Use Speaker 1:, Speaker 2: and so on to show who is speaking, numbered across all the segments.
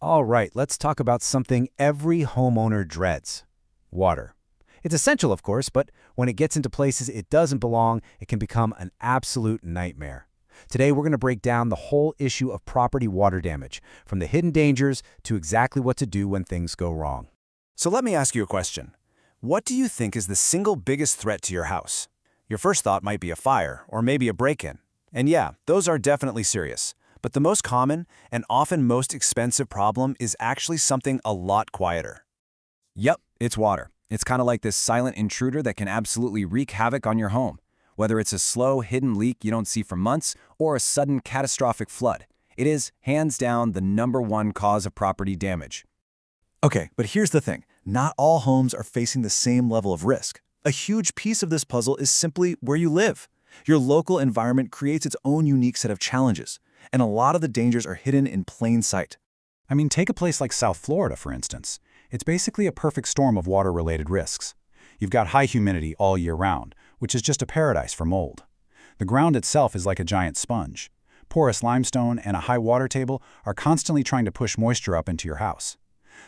Speaker 1: All right, let's talk about something every homeowner dreads: water. It's essential, of course, but when it gets into places it doesn't belong, it can become an absolute nightmare. Today, we're going to break down the whole issue of property water damage, from the hidden dangers to exactly what to do when things go wrong.
Speaker 2: So let me ask you a question. What do you think is the single biggest threat to your house? Your first thought might be a fire, or maybe a break-in. And yeah, those are definitely serious. But the most common, and often most expensive problem is actually something a lot quieter. Yep, it's water. It's kind of like this silent intruder that can absolutely wreak havoc on your home. Whether it's a slow, hidden leak you don't see for months, or a sudden catastrophic flood, it is, hands down, the #1 cause of property damage.
Speaker 3: Okay, but here's the thing. Not all homes are facing the same level of risk. A huge piece of this puzzle is simply where you live. Your local environment creates its own unique set of challenges, and a lot of the dangers are hidden in plain sight.
Speaker 4: I mean, take a place like South Florida, for instance. It's basically a perfect storm of water-related risks. You've got high humidity all year round, which is just a paradise for mold. The ground itself is like a giant sponge. Porous limestone and a high water table are constantly trying to push moisture up into your house.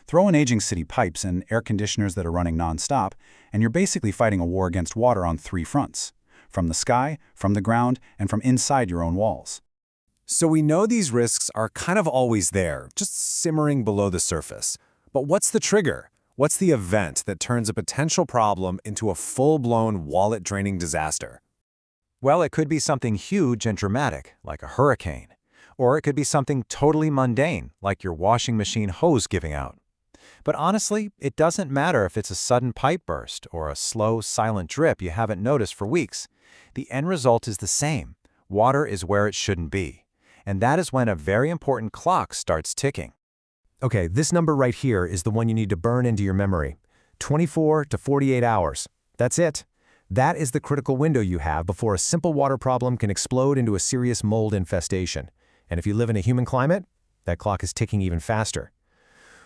Speaker 4: Throw in aging city pipes and air conditioners that are running nonstop, and you're basically fighting a war against water on 3 fronts: from the sky, from the ground, and from inside your own walls.
Speaker 2: So we know these risks are kind of always there, just simmering below the surface. But what's the trigger? What's the event that turns a potential problem into a full-blown wallet-draining disaster? Well, it could be something huge and dramatic, like a hurricane. Or it could be something totally mundane, like your washing machine hose giving out. But honestly, it doesn't matter if it's a sudden pipe burst or a slow, silent drip you haven't noticed for weeks. The end result is the same. Water is where it shouldn't be. And that is when a very important clock starts ticking.
Speaker 5: Okay, this number right here is the one you need to burn into your memory. 24 to 48 hours. That's it. That is the critical window you have before a simple water problem can explode into a serious mold infestation. And if you live in a humid climate, that clock is ticking even faster.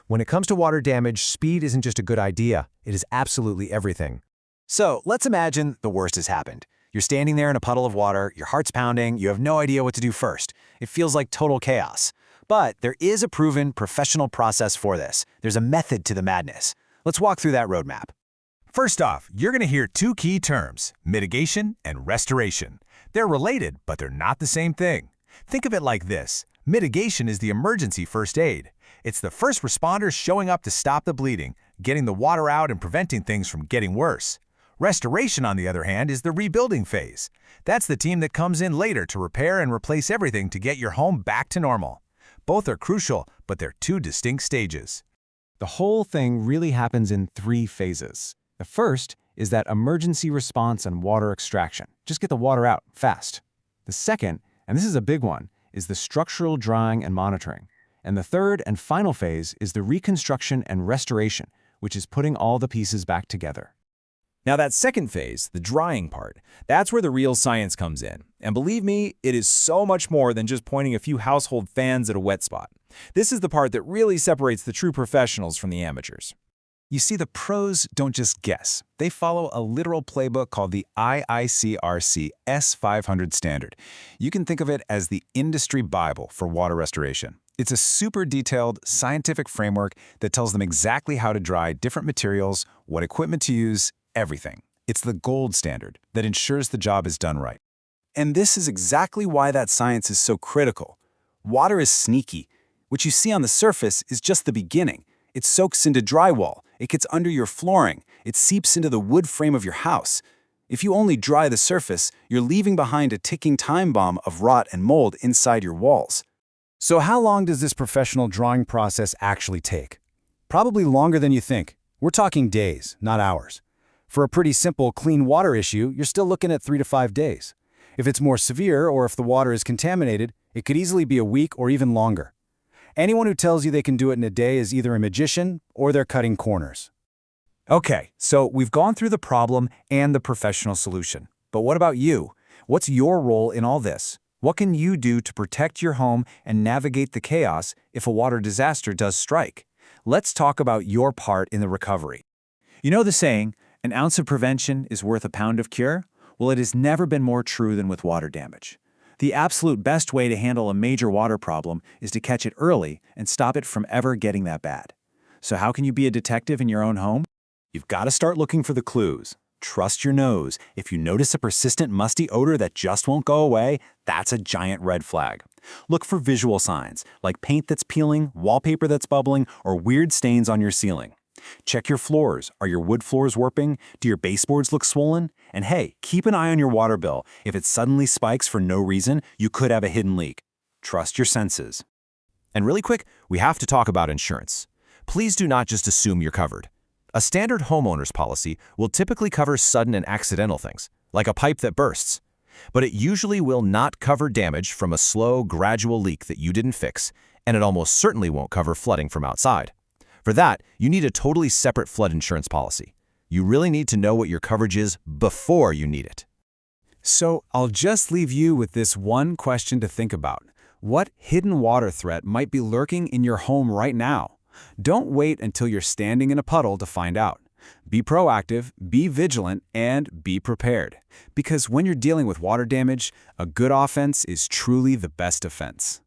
Speaker 5: When it comes to water damage, speed isn't just a good idea. It is absolutely everything.
Speaker 2: So let's imagine the worst has happened. You're standing there in a puddle of water, your heart's pounding, you have no idea what to do first. It feels like total chaos. But there is a proven professional process for this. There's a method to the madness. Let's walk through that roadmap.
Speaker 6: First off, you're going to hear 2 key terms: mitigation and restoration. They're related, but they're not the same thing. Think of it like this. Mitigation is the emergency first aid. It's the first responders showing up to stop the bleeding, getting the water out and preventing things from getting worse. Restoration, on the other hand, is the rebuilding phase. That's the team that comes in later to repair and replace everything to get your home back to normal. Both are crucial, but they're 2 distinct stages.
Speaker 5: The whole thing really happens in 3 phases. The first is that emergency response and water extraction. Just get the water out fast. The second, and this is a big one, is the structural drying and monitoring. And the third and final phase is the reconstruction and restoration, which is putting all the pieces back together.
Speaker 2: Now that second phase, the drying part, that's where the real science comes in. And believe me, it is so much more than just pointing a few household fans at a wet spot. This is the part that really separates the true professionals from the amateurs. You see, the pros don't just guess. They follow a literal playbook called the IICRC S500 standard. You can think of it as the industry Bible for water restoration. It's a super detailed, scientific framework that tells them exactly how to dry different materials, what equipment to use, everything. It's the gold standard that ensures the job is done right. And this is exactly why that science is so critical. Water is sneaky. What you see on the surface is just the beginning. It soaks into drywall, it gets under your flooring, it seeps into the wood frame of your house. If you only dry the surface, you're leaving behind a ticking time bomb of rot and mold inside your walls.
Speaker 1: So how long does this professional drying process actually take? Probably longer than you think. We're talking days, not hours. For a pretty simple clean water issue, you're still looking at 3 to 5 days. If it's more severe or if the water is contaminated, it could easily be a week or even longer. Anyone who tells you they can do it in a day is either a magician or they're cutting corners.
Speaker 2: Okay, so we've gone through the problem and the professional solution. But what about you? What's your role in all this? What can you do to protect your home and navigate the chaos if a water disaster does strike? Let's talk about your part in the recovery. You know the saying, an ounce of prevention is worth a pound of cure? Well, it has never been more true than with water damage.
Speaker 3: The absolute best way to handle a major water problem is to catch it early and stop it from ever getting that bad. So how can you be a detective in your own home?
Speaker 1: You've got to start looking for the clues. Trust your nose. If you notice a persistent musty odor that just won't go away, that's a giant red flag. Look for visual signs, like paint that's peeling, wallpaper that's bubbling, or weird stains on your ceiling. Check your floors. Are your wood floors warping? Do your baseboards look swollen? And hey, keep an eye on your water bill. If it suddenly spikes for no reason, you could have a hidden leak. Trust your senses.
Speaker 2: And really quick, we have to talk about insurance. Please do not just assume you're covered. A standard homeowner's policy will typically cover sudden and accidental things, like a pipe that bursts. But it usually will not cover damage from a slow, gradual leak that you didn't fix, and it almost certainly won't cover flooding from outside. For that, you need a totally separate flood insurance policy. You really need to know what your coverage is before you need it.
Speaker 1: So I'll just leave you with this one question to think about. What hidden water threat might be lurking in your home right now? Don't wait until you're standing in a puddle to find out. Be proactive, be vigilant, and be prepared. Because when you're dealing with water damage, a good offense is truly the best defense.